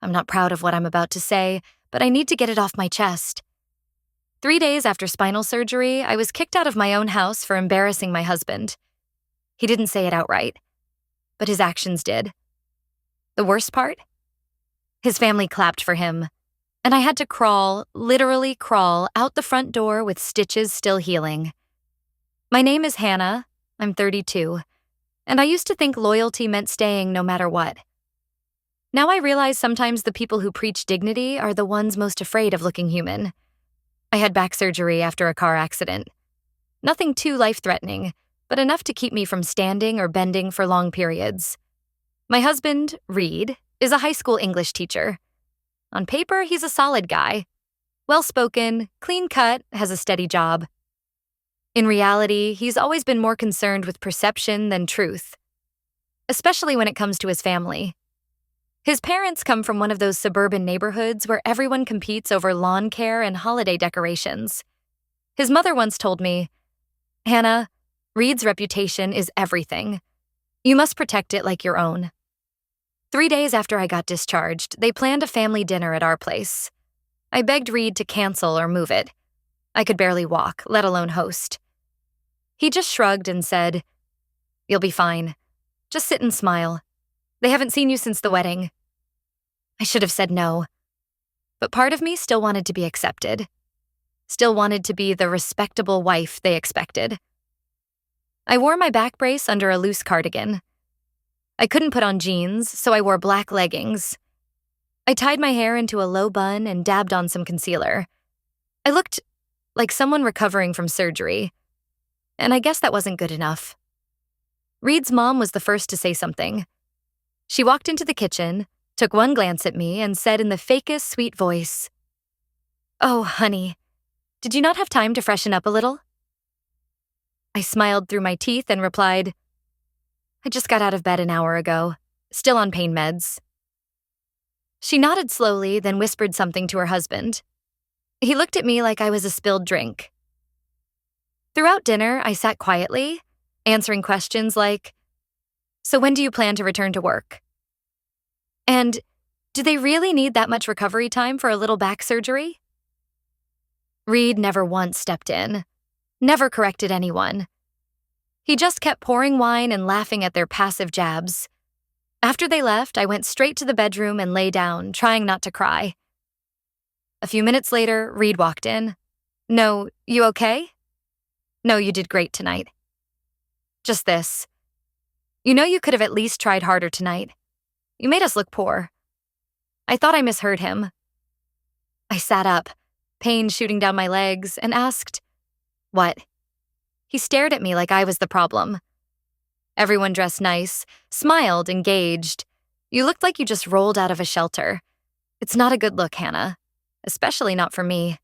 I'm not proud of what I'm about to say, but I need to get it off my chest. 3 days after spinal surgery, I was kicked out of my own house for embarrassing my husband. He didn't say it outright, but his actions did. The worst part? His family clapped for him, and I had to crawl, literally crawl, out the front door with stitches still healing. My name is Hannah, I'm 32, and I used to think loyalty meant staying no matter what. Now I realize sometimes the people who preach dignity are the ones most afraid of looking human. I had back surgery after a car accident. Nothing too life-threatening, but enough to keep me from standing or bending for long periods. My husband, Reed, is a high school English teacher. On paper, he's a solid guy. Well-spoken, clean-cut, has a steady job. In reality, he's always been more concerned with perception than truth, especially when it comes to his family. His parents come from one of those suburban neighborhoods where everyone competes over lawn care and holiday decorations. His mother once told me, "Hannah, Reed's reputation is everything. You must protect it like your own." 3 days after I got discharged, they planned a family dinner at our place. I begged Reed to cancel or move it. I could barely walk, let alone host. He just shrugged and said, "You'll be fine. Just sit and smile. They haven't seen you since the wedding." I should have said no. But part of me still wanted to be accepted. Still wanted to be the respectable wife they expected. I wore my back brace under a loose cardigan. I couldn't put on jeans, so I wore black leggings. I tied my hair into a low bun and dabbed on some concealer. I looked like someone recovering from surgery, and I guess that wasn't good enough. Reed's mom was the first to say something. She walked into the kitchen, took one glance at me, and said in the fakest sweet voice, "Oh, honey, did you not have time to freshen up a little?" I smiled through my teeth and replied, "I just got out of bed an hour ago, still on pain meds." She nodded slowly, then whispered something to her husband. He looked at me like I was a spilled drink. Throughout dinner, I sat quietly, answering questions like, "So when do you plan to return to work?" And, "Do they really need that much recovery time for a little back surgery?" Reed never once stepped in, never corrected anyone. He just kept pouring wine and laughing at their passive jabs. After they left, I went straight to the bedroom and lay down, trying not to cry. A few minutes later, Reed walked in. "No, you okay?" "No, you did great tonight." "Just this. You know you could have at least tried harder tonight. You made us look poor." I thought I misheard him. I sat up, pain shooting down my legs, and asked, "What?" He stared at me like I was the problem. Everyone dressed nice, smiled, engaged. "You looked like you just rolled out of a shelter. It's not a good look, Hannah. Especially not for me."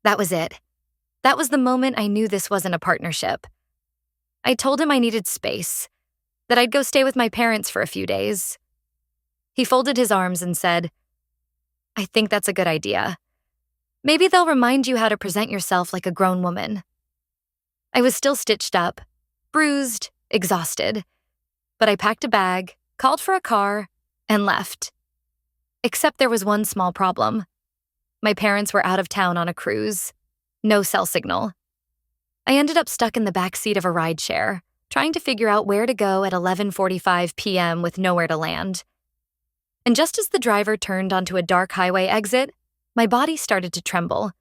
That was it. That was the moment I knew this wasn't a partnership. I told him I needed space, that I'd go stay with my parents for a few days. He folded his arms and said, "I think that's a good idea. Maybe they'll remind you how to present yourself like a grown woman." I was still stitched up, bruised, exhausted, but I packed a bag, called for a car, and left. Except there was one small problem. My parents were out of town on a cruise. No cell signal. I ended up stuck in the backseat of a rideshare, trying to figure out where to go at 11:45 p.m. with nowhere to land. And just as the driver turned onto a dark highway exit, my body started to tremble.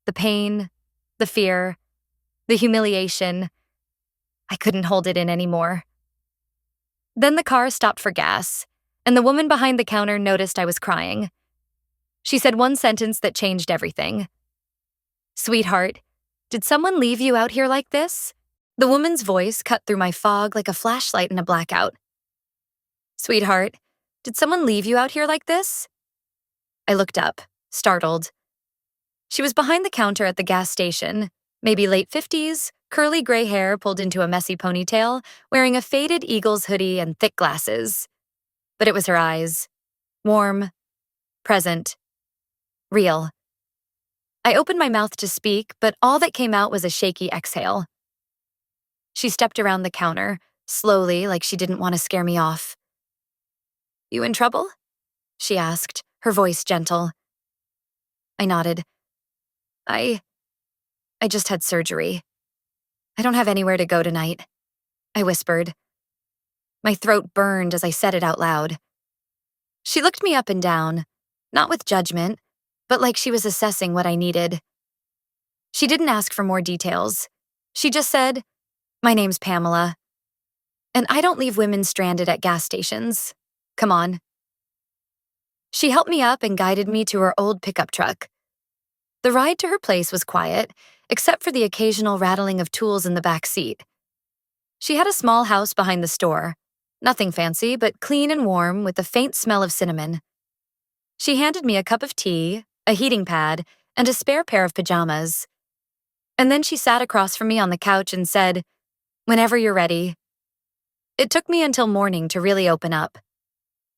The pain, the fear, the humiliation, I couldn't hold it in anymore. Then the car stopped for gas, and the woman behind the counter noticed I was crying. She said one sentence that changed everything. "Sweetheart, did someone leave you out here like this?" The woman's voice cut through my fog like a flashlight in a blackout. "Sweetheart, did someone leave you out here like this?" I looked up, startled. She was behind the counter at the gas station, maybe late 50s, curly gray hair pulled into a messy ponytail, wearing a faded Eagles hoodie and thick glasses. But it was her eyes. Warm, present, real. I opened my mouth to speak, but all that came out was a shaky exhale. She stepped around the counter, slowly, like she didn't want to scare me off. "You in trouble?" she asked, her voice gentle. I nodded. I just had surgery. I don't have anywhere to go tonight, I whispered. My throat burned as I said it out loud. She looked me up and down, not with judgment, but like she was assessing what I needed. She didn't ask for more details. She just said, "My name's Pamela, and I don't leave women stranded at gas stations. Come on." She helped me up and guided me to her old pickup truck. The ride to her place was quiet, except for the occasional rattling of tools in the back seat. She had a small house behind the store. Nothing fancy, but clean and warm with a faint smell of cinnamon. She handed me a cup of tea, a heating pad, and a spare pair of pajamas. And then she sat across from me on the couch and said, "Whenever you're ready." It took me until morning to really open up.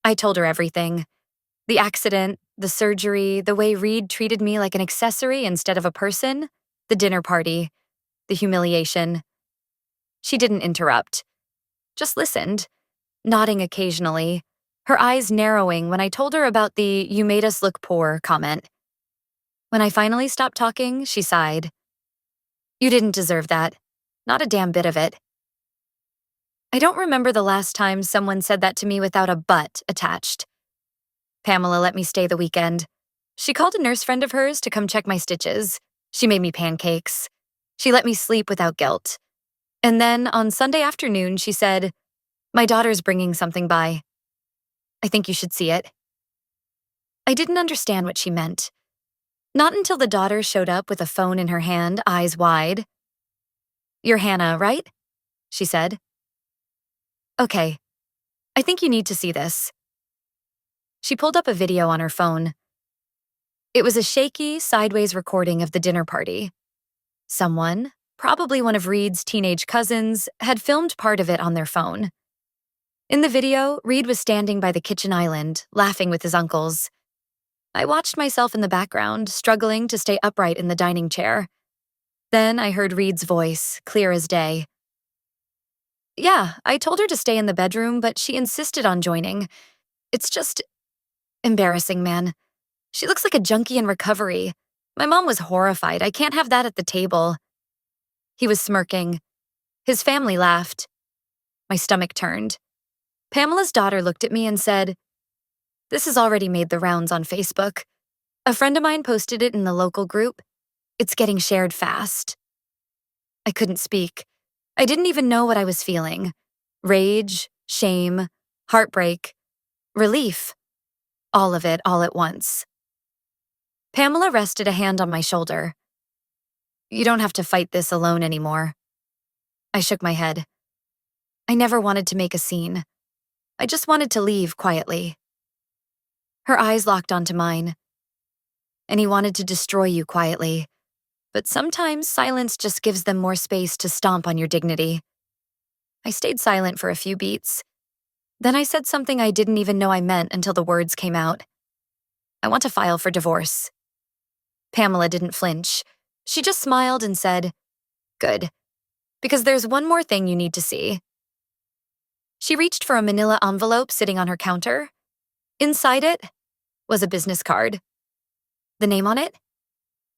I told her everything. The accident, the surgery, the way Reed treated me like an accessory instead of a person, the dinner party, the humiliation. She didn't interrupt, just listened, nodding occasionally, her eyes narrowing when I told her about the "you made us look poor" comment. When I finally stopped talking, she sighed. "You didn't deserve that. Not a damn bit of it." I don't remember the last time someone said that to me without a "but" attached. Pamela let me stay the weekend. She called a nurse friend of hers to come check my stitches. She made me pancakes. She let me sleep without guilt. And then on Sunday afternoon, she said, "My daughter's bringing something by. I think you should see it." I didn't understand what she meant. Not until the daughter showed up with a phone in her hand, eyes wide. "You're Hannah, right?" she said. "Okay. I think you need to see this." She pulled up a video on her phone. It was a shaky, sideways recording of the dinner party. Someone, probably one of Reed's teenage cousins, had filmed part of it on their phone. In the video, Reed was standing by the kitchen island, laughing with his uncles. I watched myself in the background, struggling to stay upright in the dining chair. Then I heard Reed's voice, clear as day. "Yeah, I told her to stay in the bedroom, but she insisted on joining. It's just embarrassing, man. She looks like a junkie in recovery. My mom was horrified. I can't have that at the table." He was smirking. His family laughed. My stomach turned. Pamela's daughter looked at me and said, "This has already made the rounds on Facebook. A friend of mine posted it in the local group. It's getting shared fast." I couldn't speak. I didn't even know what I was feeling. Rage, shame, heartbreak, relief. All of it all at once. Pamela rested a hand on my shoulder. "You don't have to fight this alone anymore." I shook my head. I never wanted to make a scene. I just wanted to leave quietly. Her eyes locked onto mine. "And he wanted to destroy you quietly. But sometimes silence just gives them more space to stomp on your dignity." I stayed silent for a few beats. Then I said something I didn't even know I meant until the words came out. "I want to file for divorce." Pamela didn't flinch. She just smiled and said, "Good. Because there's one more thing you need to see." She reached for a manila envelope sitting on her counter. Inside it was a business card. The name on it?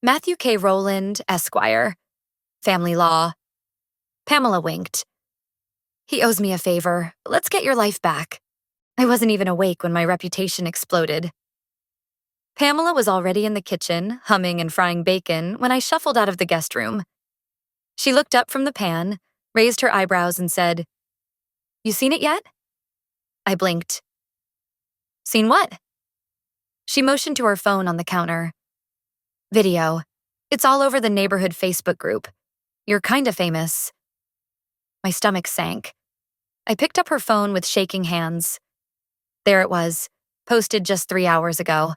Matthew K. Rowland, Esquire. Family law. Pamela winked. "He owes me a favor. Let's get your life back." I wasn't even awake when my reputation exploded. Pamela was already in the kitchen, humming and frying bacon, when I shuffled out of the guest room. She looked up from the pan, raised her eyebrows, and said, "You seen it yet?" I blinked. "Seen what?" She motioned to her phone on the counter. "Video. It's all over the neighborhood Facebook group. You're kinda famous." My stomach sank. I picked up her phone with shaking hands. There it was, posted just 3 hours ago.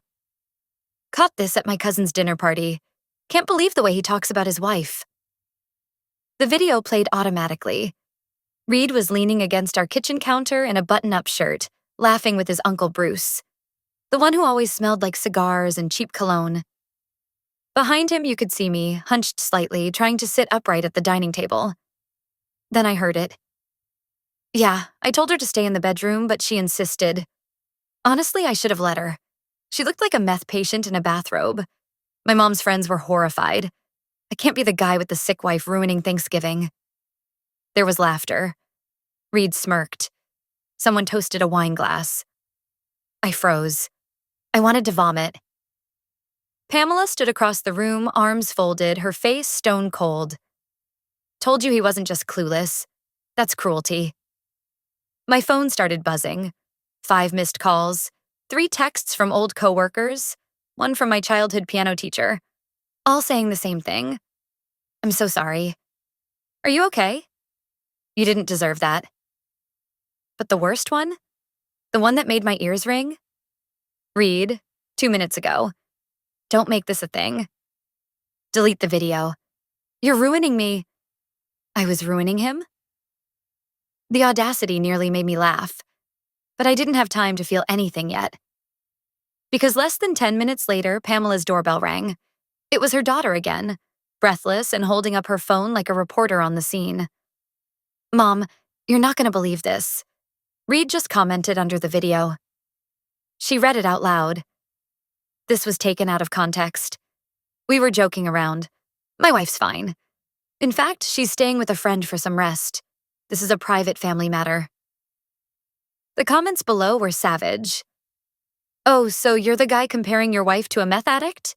"Caught this at my cousin's dinner party. Can't believe the way he talks about his wife." The video played automatically. Reed was leaning against our kitchen counter in a button-up shirt, laughing with his Uncle Bruce, the one who always smelled like cigars and cheap cologne. Behind him, you could see me, hunched slightly, trying to sit upright at the dining table. Then I heard it. "Yeah, I told her to stay in the bedroom, but she insisted. Honestly, I should have let her. She looked like a meth patient in a bathrobe. My mom's friends were horrified. I can't be the guy with the sick wife ruining Thanksgiving. There was laughter. Reed smirked. Someone toasted a wine glass. I froze. I wanted to vomit. Pamela stood across the room, arms folded, her face stone cold. Told you he wasn't just clueless. That's cruelty. My phone started buzzing. 5 missed calls, 3 texts from old coworkers, 1 from my childhood piano teacher, all saying the same thing. I'm so sorry. Are you okay? You didn't deserve that. But the worst one? The one that made my ears ring? Reed, 2 minutes ago. Don't make this a thing. Delete the video. You're ruining me. I was ruining him? The audacity nearly made me laugh, but I didn't have time to feel anything yet. Because less than 10 minutes later, Pamela's doorbell rang. It was her daughter again, breathless and holding up her phone like a reporter on the scene. Mom, you're not going to believe this. Reed just commented under the video. She read it out loud. This was taken out of context. We were joking around. My wife's fine. In fact, she's staying with a friend for some rest. This is a private family matter. The comments below were savage. Oh, so you're the guy comparing your wife to a meth addict?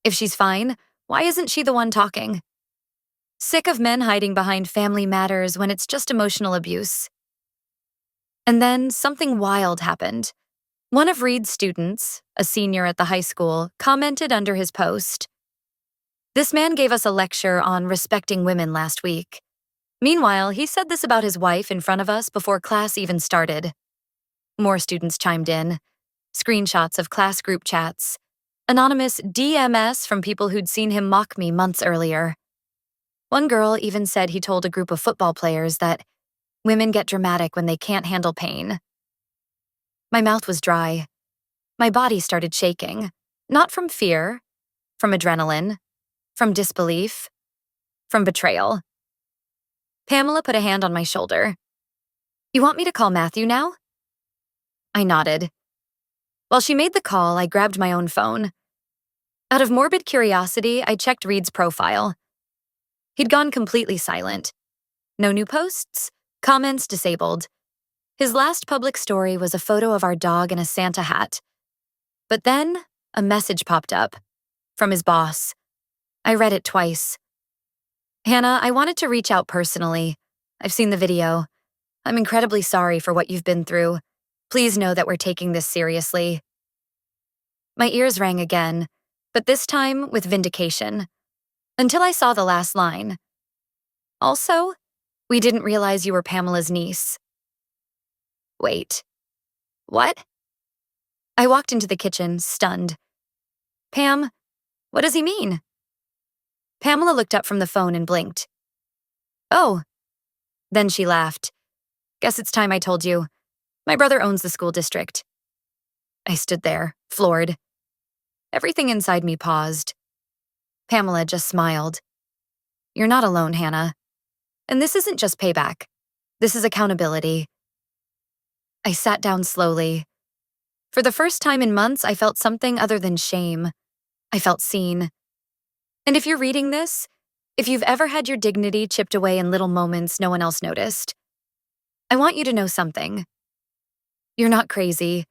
If she's fine, why isn't she the one talking? Sick of men hiding behind family matters when it's just emotional abuse. And then something wild happened. One of Reed's students, a senior at the high school, commented under his post. This man gave us a lecture on respecting women last week. Meanwhile, he said this about his wife in front of us before class even started. More students chimed in. Screenshots of class group chats. Anonymous DMS from people who'd seen him mock me months earlier. One girl even said he told a group of football players that women get dramatic when they can't handle pain. My mouth was dry. My body started shaking. Not from fear, from adrenaline, from disbelief, from betrayal. Pamela put a hand on my shoulder. You want me to call Matthew now? I nodded. While she made the call, I grabbed my own phone. Out of morbid curiosity, I checked Reed's profile. He'd gone completely silent. No new posts, comments disabled. His last public story was a photo of our dog in a Santa hat. But then, a message popped up. From his boss. I read it twice. Hannah, I wanted to reach out personally. I've seen the video. I'm incredibly sorry for what you've been through. Please know that we're taking this seriously. My ears rang again, but this time with vindication. Until I saw the last line. Also, we didn't realize you were Pamela's niece. Wait. What? I walked into the kitchen, stunned. Pam, what does he mean? Pamela looked up from the phone and blinked. Oh. Then she laughed. Guess it's time I told you. My brother owns the school district. I stood there, floored. Everything inside me paused. Pamela just smiled. You're not alone, Hannah. And this isn't just payback. This is accountability. I sat down slowly. For the first time in months, I felt something other than shame. I felt seen. And if you're reading this, if you've ever had your dignity chipped away in little moments no one else noticed, I want you to know something. You're not crazy.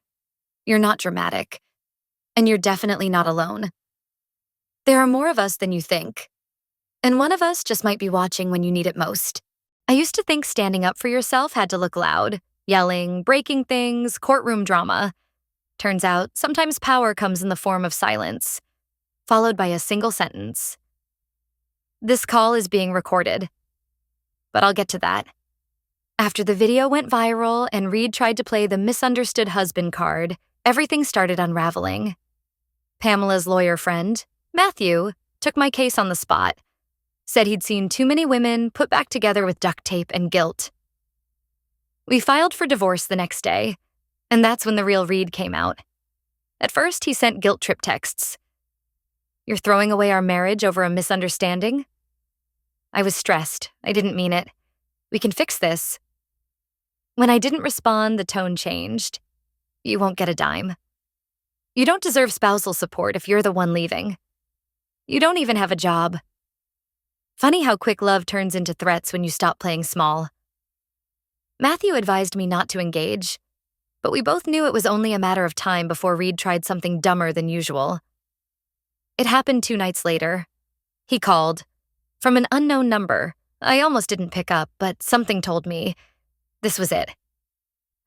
You're not dramatic. And you're definitely not alone. There are more of us than you think. And one of us just might be watching when you need it most. I used to think standing up for yourself had to look loud, yelling, breaking things, courtroom drama. Turns out, sometimes power comes in the form of silence, followed by a single sentence. This call is being recorded. But I'll get to that. After the video went viral and Reed tried to play the misunderstood husband card, everything started unraveling. Pamela's lawyer friend, Matthew, took my case on the spot, said he'd seen too many women put back together with duct tape and guilt. We filed for divorce the next day, and that's when the real Reed came out. At first, he sent guilt trip texts. You're throwing away our marriage over a misunderstanding? I was stressed. I didn't mean it. We can fix this. When I didn't respond, the tone changed. You won't get a dime. You don't deserve spousal support if you're the one leaving. You don't even have a job. Funny how quick love turns into threats when you stop playing small. Matthew advised me not to engage, but we both knew it was only a matter of time before Reed tried something dumber than usual. It happened 2 nights later. He called. From an unknown number. I almost didn't pick up, but something told me this was it.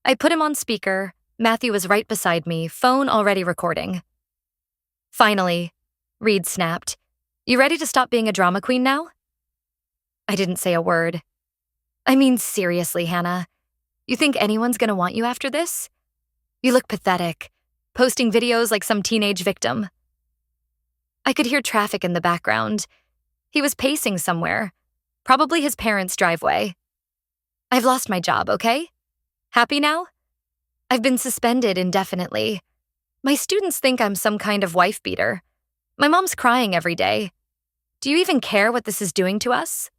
I put him on speaker. Matthew was right beside me, phone already recording. Finally, Reed snapped. You ready to stop being a drama queen now? I didn't say a word. I mean, seriously, Hannah. You think anyone's gonna want you after this? You look pathetic, posting videos like some teenage victim. I could hear traffic in the background. He was pacing somewhere, probably his parents' driveway. I've lost my job, okay? Happy now? I've been suspended indefinitely. My students think I'm some kind of wife beater. My mom's crying every day. Do you even care what this is doing to us?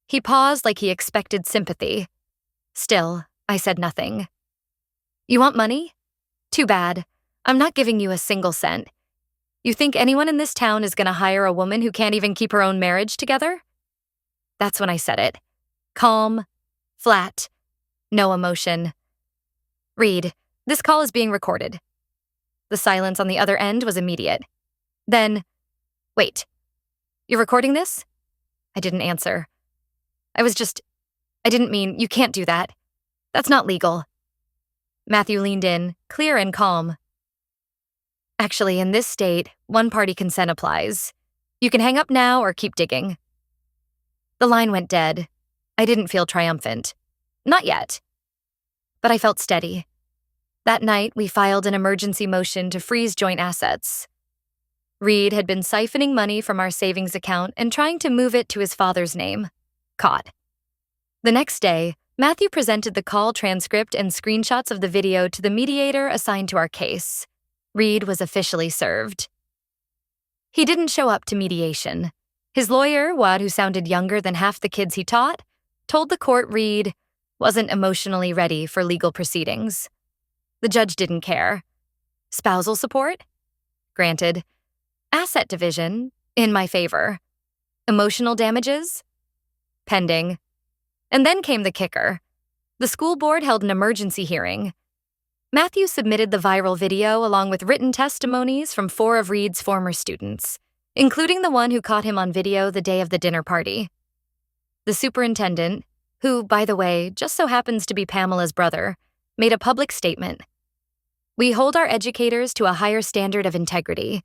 He paused like he expected sympathy. Still, I said nothing. You want money? Too bad. I'm not giving you a single cent. You think anyone in this town is gonna hire a woman who can't even keep her own marriage together? That's when I said it. Calm, flat, no emotion. Reed, this call is being recorded. The silence on the other end was immediate. Then, wait, you're recording this? I didn't answer. I didn't mean, you can't do that. That's not legal. Matthew leaned in, clear and calm. Actually, in this state, one-party consent applies. You can hang up now or keep digging. The line went dead. I didn't feel triumphant. Not yet. But I felt steady. That night, we filed an emergency motion to freeze joint assets. Reed had been siphoning money from our savings account and trying to move it to his father's name. Caught. The next day, Matthew presented the call transcript and screenshots of the video to the mediator assigned to our case. Reed was officially served. He didn't show up to mediation. His lawyer, Wad, who sounded younger than half the kids he taught, told the court Reed wasn't emotionally ready for legal proceedings. The judge didn't care. Spousal support? Granted. Asset division? In my favor. Emotional damages? Pending. And then came the kicker. The school board held an emergency hearing. Matthew submitted the viral video along with written testimonies from 4 of Reed's former students, including the one who caught him on video the day of the dinner party. The superintendent, who, by the way, just so happens to be Pamela's brother, made a public statement. We hold our educators to a higher standard of integrity.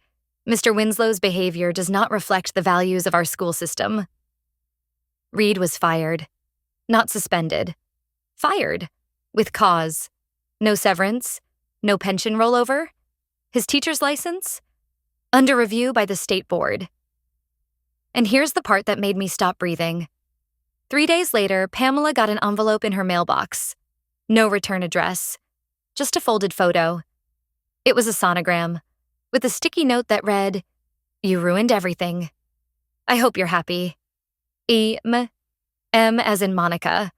Mr. Winslow's behavior does not reflect the values of our school system. Reed was fired. Not suspended. Fired. With cause. No severance. No pension rollover. His teacher's license? Under review by the state board. And here's the part that made me stop breathing. 3 days later, Pamela got an envelope in her mailbox. No return address. Just a folded photo. It was a sonogram, with a sticky note that read, "You ruined everything. I hope you're happy. E.M. M as in Monica.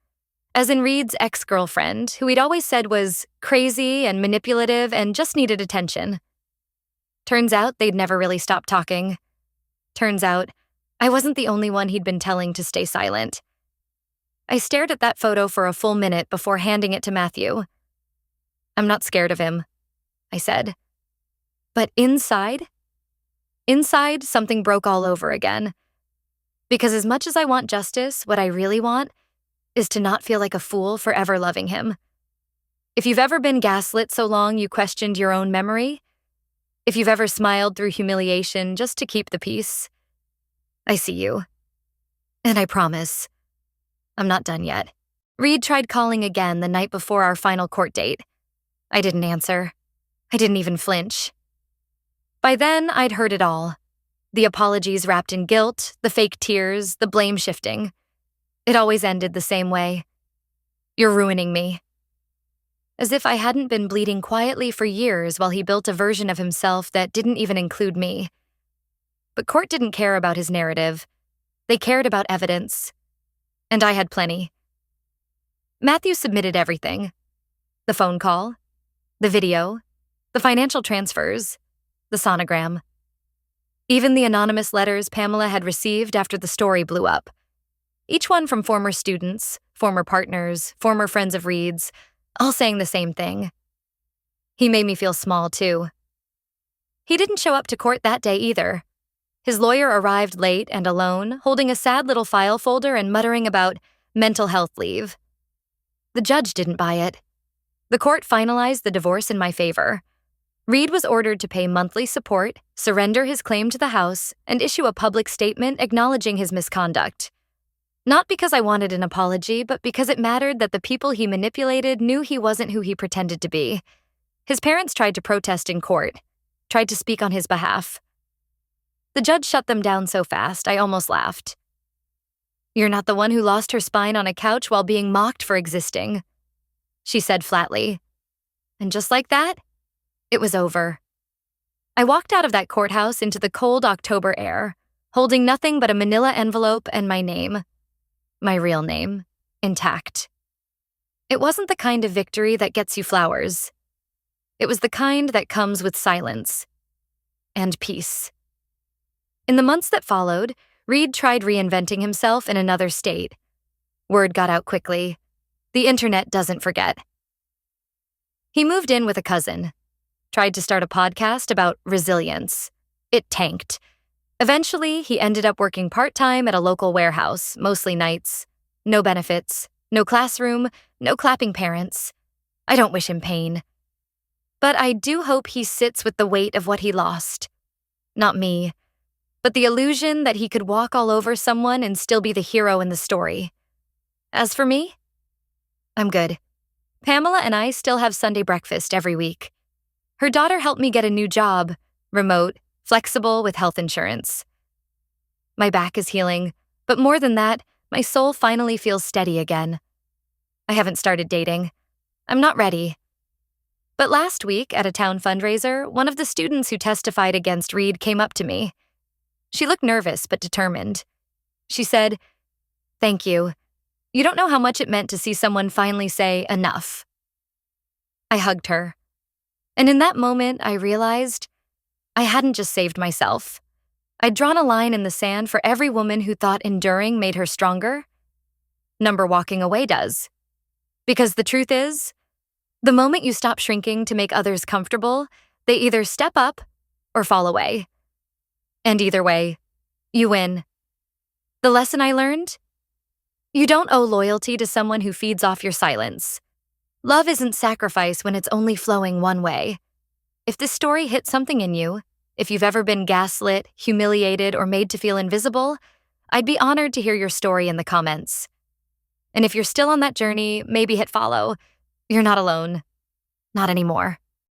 As in Reed's ex-girlfriend, who he'd always said was crazy and manipulative and just needed attention. Turns out they'd never really stopped talking. Turns out I wasn't the only one he'd been telling to stay silent. I stared at that photo for a full minute before handing it to Matthew. I'm not scared of him, I said. But inside, something broke all over again. Because as much as I want justice, what I really want is to not feel like a fool for ever loving him. If you've ever been gaslit so long you questioned your own memory, if you've ever smiled through humiliation just to keep the peace, I see you. And I promise, I'm not done yet. Reed tried calling again the night before our final court date. I didn't answer. I didn't even flinch. By then, I'd heard it all. The apologies wrapped in guilt, the fake tears, the blame shifting. It always ended the same way. You're ruining me. As if I hadn't been bleeding quietly for years while he built a version of himself that didn't even include me. But court didn't care about his narrative. They cared about evidence. And I had plenty. Matthew submitted everything. The phone call, the video, The financial transfers, the sonogram. Even the anonymous letters Pamela had received after the story blew up. Each one from former students, former partners, former friends of Reed's, all saying the same thing. He made me feel small, too. He didn't show up to court that day either. His lawyer arrived late and alone, holding a sad little file folder and muttering about mental health leave. The judge didn't buy it. The court finalized the divorce in my favor. Reed was ordered to pay monthly support, surrender his claim to the house, and issue a public statement acknowledging his misconduct. Not because I wanted an apology, but because it mattered that the people he manipulated knew he wasn't who he pretended to be. His parents tried to protest in court, tried to speak on his behalf. The judge shut them down so fast, I almost laughed. "You're not the one who lost her spine on a couch while being mocked for existing," she said flatly. And just like that, it was over. I walked out of that courthouse into the cold October air, holding nothing but a manila envelope and my name, my real name, intact. It wasn't the kind of victory that gets you flowers. It was the kind that comes with silence and peace. In the months that followed, Reed tried reinventing himself in another state. Word got out quickly. The internet doesn't forget. He moved in with a cousin, tried to start a podcast about resilience. It tanked. Eventually, he ended up working part-time at a local warehouse, mostly nights. No benefits, no classroom, no clapping parents. I don't wish him pain. But I do hope he sits with the weight of what he lost. Not me, but the illusion that he could walk all over someone and still be the hero in the story. As for me, I'm good. Pamela and I still have Sunday breakfast every week. Her daughter helped me get a new job, remote, flexible with health insurance. My back is healing, but more than that, my soul finally feels steady again. I haven't started dating. I'm not ready. But last week, at a town fundraiser, one of the students who testified against Reed came up to me. She looked nervous but determined. She said, "Thank you. You don't know how much it meant to see someone finally say enough." I hugged her. And in that moment, I realized I hadn't just saved myself. I'd drawn a line in the sand for every woman who thought enduring made her stronger. Number walking away does. Because the truth is, the moment you stop shrinking to make others comfortable, they either step up or fall away. And either way, you win. The lesson I learned? You don't owe loyalty to someone who feeds off your silence. Love isn't sacrifice when it's only flowing one way. If this story hit something in you, if you've ever been gaslit, humiliated, or made to feel invisible, I'd be honored to hear your story in the comments. And if you're still on that journey, maybe hit follow. You're not alone. Not anymore.